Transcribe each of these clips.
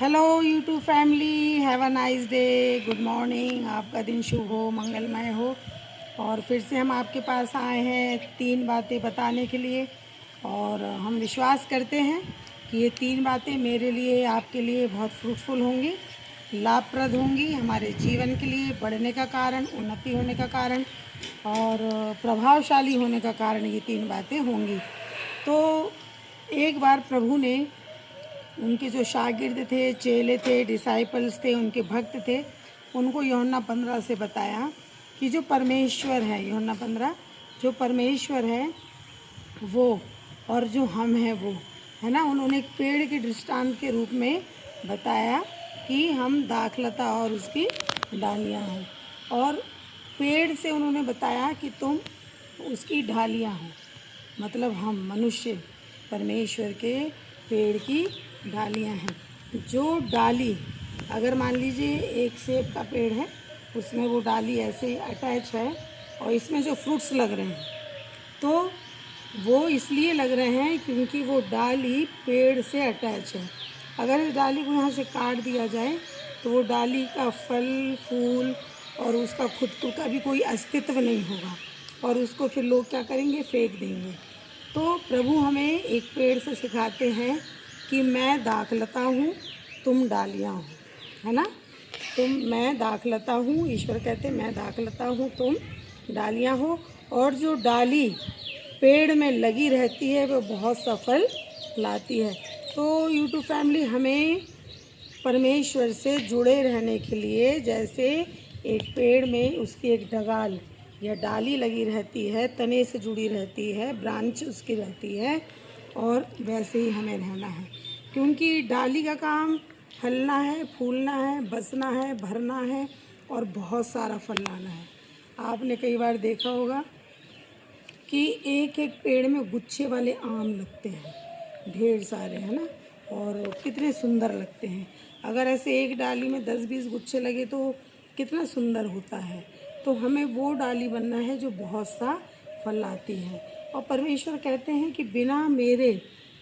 Hello YouTube family, have a nice day. Good morning. आपका दिन शुभ हो, मंगलमय हो। और फिर से हम आपके पास आए हैं 3 बातें बताने के लिए। और हम विश्वास करते हैं कि ये 3 बातें मेरे लिए, आपके लिए बहुत फ्रूटफुल होंगी, लाभप्रद होंगी, हमारे जीवन के लिए बढ़ने का कारण, उन्नति होने का कारण और प्रभावशाली होने का कारण ये 3 बातें होंगी। तो एक बार प्रभु ने उनके जो शागिर्द थे, चेले थे, डिसाइपल्स थे, उनके भक्त थे, उनको यूहन्ना 15 से बताया कि जो परमेश्वर है, यूहन्ना 15, जो परमेश्वर है वो और जो हम हैं वो, है ना। उन्होंने एक पेड़ के दृष्टांत के रूप में बताया कि हम दाखलता और उसकी डालियां हैं। और पेड़ से उन्होंने बताया कि तुम उसकी डालियां हो, मतलब हम मनुष्य परमेश्वर के पेड़ की डालियां हैं। जो डाली, अगर मान लीजिए एक सेब का पेड़ है, उसमें वो डाली ऐसे अटैच है और इसमें जो फ्रूट्स लग रहे हैं तो वो इसलिए लग रहे हैं क्योंकि वो डाली पेड़ से अटैच है। अगर इस डाली को यहाँ से काट दिया जाए तो वो डाली का फल, फूल और उसका खुद का भी कोई अस्तित्व नहीं होगा और उसको फिर लोग क्या करेंगे, फेंक देंगे। तो प्रभु हमें एक पेड़ से सिखाते हैं कि मैं दाखलता हूँ, तुम डालियाँ हो, है ना। मैं दाखलता हूँ, ईश्वर कहते मैं दाखलता हूँ, तुम डालियाँ हो। और जो डाली पेड़ में लगी रहती है वो बहुत सफल लाती है। तो यूट्यूब फैमिली, हमें परमेश्वर से जुड़े रहने के लिए जैसे एक पेड़ में उसकी एक डगाल या डाली लगी रहती है, तने से जुड़ी रहती है, ब्रांच उसकी रहती है, और वैसे ही हमें रहना है। क्योंकि डाली का काम फलना है, फूलना है, बसना है, भरना है और बहुत सारा फल लाना है। आपने कई बार देखा होगा कि एक एक पेड़ में गुच्छे वाले आम लगते हैं, ढेर सारे, है ना, और कितने सुंदर लगते हैं। अगर ऐसे एक डाली में 10-20 गुच्छे लगे तो कितना सुंदर होता है। तो हमें वो डाली बनना है जो बहुत सा फल लाती है। और परमेश्वर कहते हैं कि बिना मेरे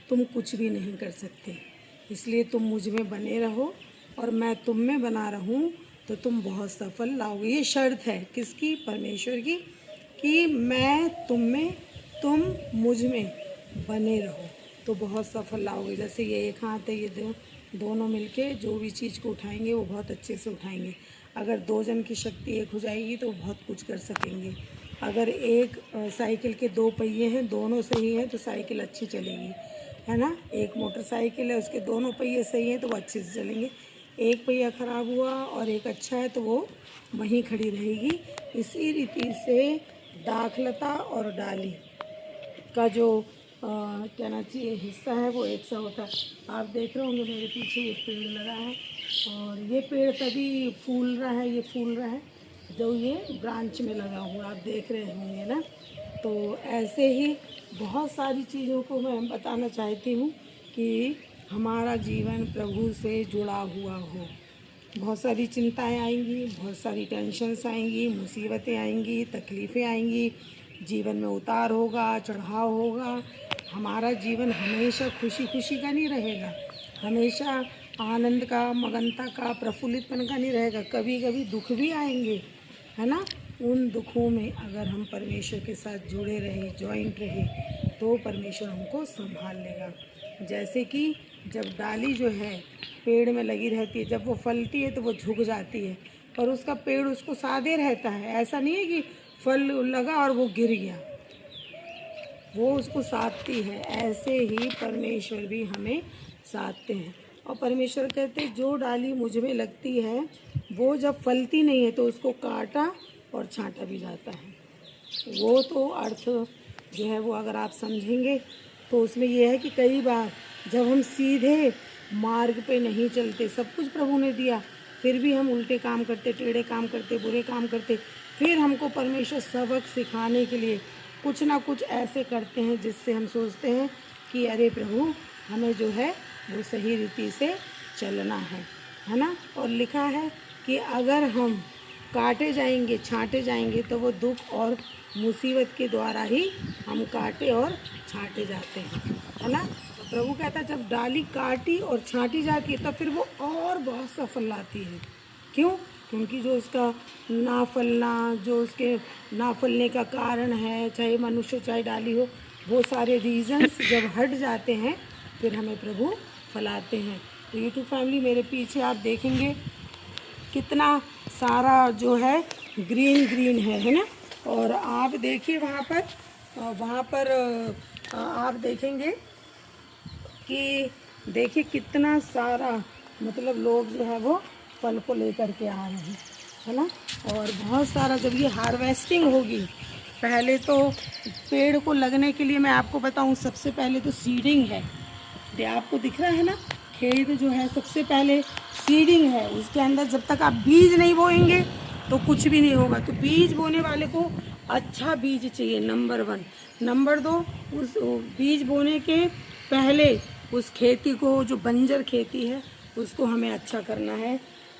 तुम कुछ भी नहीं कर सकते, इसलिए तुम मुझ में बने रहो और मैं तुम में बना रहूं तो तुम बहुत सफल लाओगे। ये शर्त है किसकी? परमेश्वर की, कि मैं तुम में, तुम मुझ में बने रहो तो बहुत सफल लाओगे। जैसे ये एक हाथ है, ये दोनों मिलके जो भी चीज़ को उठाएंगे वो बहुत अच्छे से उठाएंगे। अगर 2 जन की शक्ति एक हो जाएगी तो बहुत कुछ कर सकेंगे। अगर एक साइकिल के 2 पहिए हैं, दोनों सही हैं तो साइकिल अच्छी चलेगी, है ना। एक मोटरसाइकिल है, उसके दोनों पहिए सही हैं तो वो अच्छे से चलेंगे। एक पहिया ख़राब हुआ और एक अच्छा है तो वो वहीं खड़ी रहेगी। इसी रीति से दाखलता और डाली का जो कहना चाहिए हिस्सा है वो एक सा होता है। आप देख रहे होंगे मेरे पीछे ये पेड़ लगा है और ये पेड़ तभी फूल रहा है, ये फूल रहा है जो ये ब्रांच में लगा हुआ, आप देख रहे होंगे ना। तो ऐसे ही बहुत सारी चीज़ों को मैं बताना चाहती हूँ कि हमारा जीवन प्रभु से जुड़ा हुआ हो। बहुत सारी चिंताएं आएंगी, बहुत सारी टेंशन्स आएंगी, मुसीबतें आएंगी, तकलीफ़ें आएंगी, जीवन में उतार होगा, चढ़ाव होगा। हमारा जीवन हमेशा खुशी खुशी का नहीं रहेगा, हमेशा आनंद का, मगनता का, प्रफुल्लितपन का नहीं रहेगा। कभी कभी दुख भी आएंगे, है ना। उन दुखों में अगर हम परमेश्वर के साथ जुड़े रहे, जॉइंट रहे, तो परमेश्वर हमको संभाल लेगा। जैसे कि जब डाली जो है पेड़ में लगी रहती है, जब वो फलती है तो वो झुक जाती है पर उसका पेड़ उसको साधे रहता है। ऐसा नहीं है कि फल लगा और वो गिर गया, वो उसको साधती है। ऐसे ही परमेश्वर भी हमें साधते हैं। और परमेश्वर कहते हैं जो डाली मुझ में लगती है वो जब फलती नहीं है तो उसको काटा और छांटा भी जाता है। वो तो अर्थ जो है वो अगर आप समझेंगे तो उसमें ये है कि कई बार जब हम सीधे मार्ग पे नहीं चलते, सब कुछ प्रभु ने दिया, फिर भी हम उल्टे काम करते, टेढ़े काम करते, बुरे काम करते, फिर हमको परमेश्वर सबक सिखाने के लिए कुछ ना कुछ ऐसे करते हैं जिससे हम सोचते हैं कि अरे प्रभु हमें जो है वो सही रीति से चलना है ना। और लिखा है कि अगर हम काटे जाएंगे, छांटे जाएंगे तो वो दुख और मुसीबत के द्वारा ही हम काटे और छांटे जाते हैं, है ना। प्रभु कहता है जब डाली काटी और छांटी जाती है तब फिर वो और बहुत सा फल लाती है। क्यों? क्योंकि जो उसका ना फलना, जो उसके ना फलने का कारण है, चाहे मनुष्य चाहे डाली हो, वो सारे रीजंस जब हट जाते हैं फिर हमें प्रभु फलाते हैं। तो यूट्यूब फैमिली मेरे पीछे आप देखेंगे कितना सारा जो है ग्रीन ग्रीन है ना। और आप देखिए वहाँ पर आप देखेंगे कि देखिए कितना सारा मतलब लोग जो है वो फल को लेकर के आ रहे हैं, है ना। और बहुत सारा जब ये हार्वेस्टिंग होगी, पहले तो पेड़ को लगने के लिए मैं आपको बताऊं, सबसे पहले तो सीडिंग है। ये आपको दिख रहा है ना, खेत जो है सबसे पहले सीडिंग है। उसके अंदर जब तक आप बीज नहीं बोएंगे तो कुछ भी नहीं होगा। तो बीज बोने वाले को अच्छा बीज चाहिए, नंबर 1। नंबर 2, उस बीज बोने के पहले उस खेती को, जो बंजर खेती है उसको हमें अच्छा करना है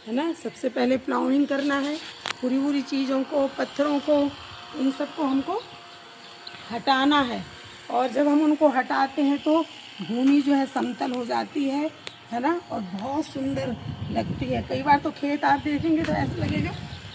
ना। सबसे पहले प्लाउइंग करना है, पूरी पूरी चीज़ों को, पत्थरों को, इन सबको हमको हटाना है। और जब हम उनको हटाते हैं तो भूमि जो है समतल हो जाती है ना, और बहुत सुंदर लगती है। कई बार तो खेत आप देखेंगे तो ऐसा लगेगा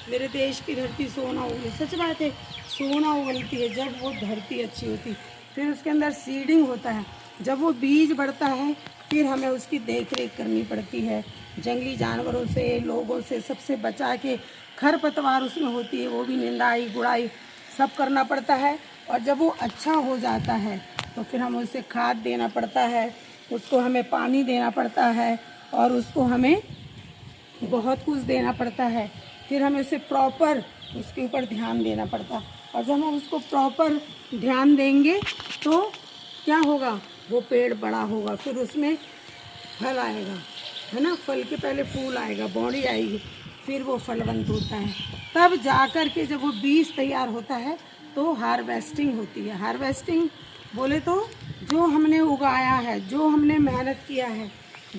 मेरे देश की धरती सोना उगली। सच बात है, सोना उगलती है जब वो धरती अच्छी होती। फिर उसके अंदर सीडिंग होता है, जब वो बीज बढ़ता है फिर हमें उसकी देख रेख करनी पड़ती है, जंगली जानवरों से, लोगों से, सबसे बचा के। खरपतवार उसमें होती है, वो भी निंदाई गुड़ाई सब करना पड़ता है। और जब वो अच्छा हो जाता है तो फिर हमें उसे खाद देना पड़ता है, उसको हमें पानी देना पड़ता है, और उसको हमें बहुत कुछ देना पड़ता है। फिर हमें उसे प्रॉपर उसके ऊपर ध्यान देना पड़ता है। और जब हम उसको प्रॉपर ध्यान देंगे तो क्या होगा, वो पेड़ बड़ा होगा, फिर उसमें फल आएगा, है ना। फल के पहले फूल आएगा, बॉडी आएगी, फिर वो फलवंत होता है। तब जाकर के जब वो बीज तैयार होता है तो हार्वेस्टिंग होती है। हार्वेस्टिंग बोले तो जो हमने उगाया है, जो हमने मेहनत किया है,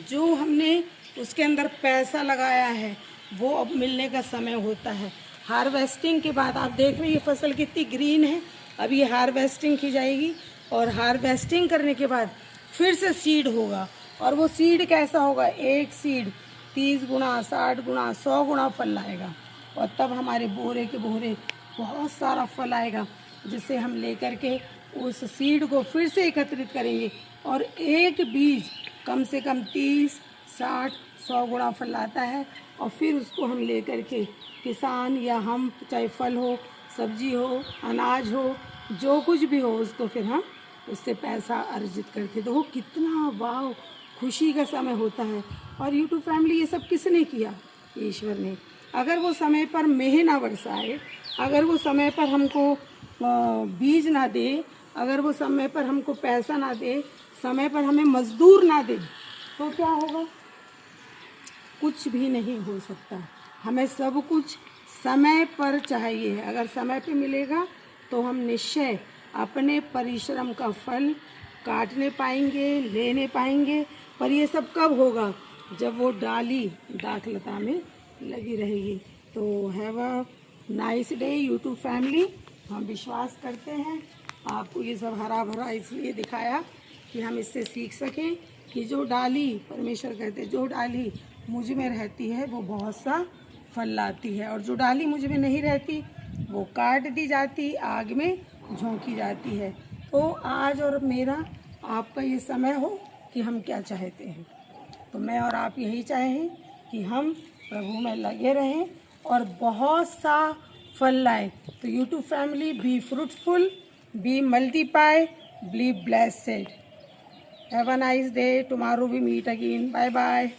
जो हमने उसके अंदर पैसा लगाया है, वो अब मिलने का समय होता है। हार्वेस्टिंग के बाद आप देख रहे हैं ये फसल कितनी ग्रीन है। अब ये हार्वेस्टिंग की जाएगी, और हार्वेस्टिंग करने के बाद फिर से सीड होगा। और वो सीड कैसा होगा, एक सीड 30 गुना, 60 गुना, 100 गुना फल लाएगा। और तब हमारे बोरे के बोरे बहुत सारा फल आएगा, जिससे हम लेकर के उस सीड को फिर से एकत्रित करेंगे। और एक बीज कम से कम 30, 60, 100 गुना फल लाता है। और फिर उसको हम लेकर के किसान या हम, चाहे फल हो, सब्जी हो, अनाज हो, जो कुछ भी हो, उसको फिर हम उससे पैसा अर्जित करते। तो वो कितना वाह खुशी का समय होता है। और यूट्यूब फैमिली ये सब किसने किया, ईश्वर ने। अगर वो समय पर मेह ना बरसाए, अगर वो समय पर हमको बीज ना दे, अगर वो समय पर हमको पैसा ना दे, समय पर हमें मजदूर ना दे, तो क्या होगा, कुछ भी नहीं हो सकता। हमें सब कुछ समय पर चाहिए। अगर समय पे मिलेगा तो हम निश्चय अपने परिश्रम का फल काटने पाएंगे, लेने पाएंगे। पर ये सब कब होगा, जब वो डाली दाखलता में लगी रहेगी। तो have a nice day YouTube family. हम विश्वास करते हैं आपको ये सब हरा भरा इसलिए दिखाया कि हम इससे सीख सकें कि जो डाली, परमेश्वर कहते हैं, जो डाली मुझ में रहती है वो बहुत सा फल लाती है, और जो डाली मुझ में नहीं रहती वो काट दी जाती, आग में झोंकी जाती है। तो आज और मेरा आपका ये समय हो कि हम क्या चाहते हैं। तो मैं और आप यही चाहें कि हम प्रभु में लगे रहें और बहुत सा फल लाएं। तो YouTube family, be fruitful, be multiply, be blessed. Have a nice day. Tomorrow we meet again. Bye bye.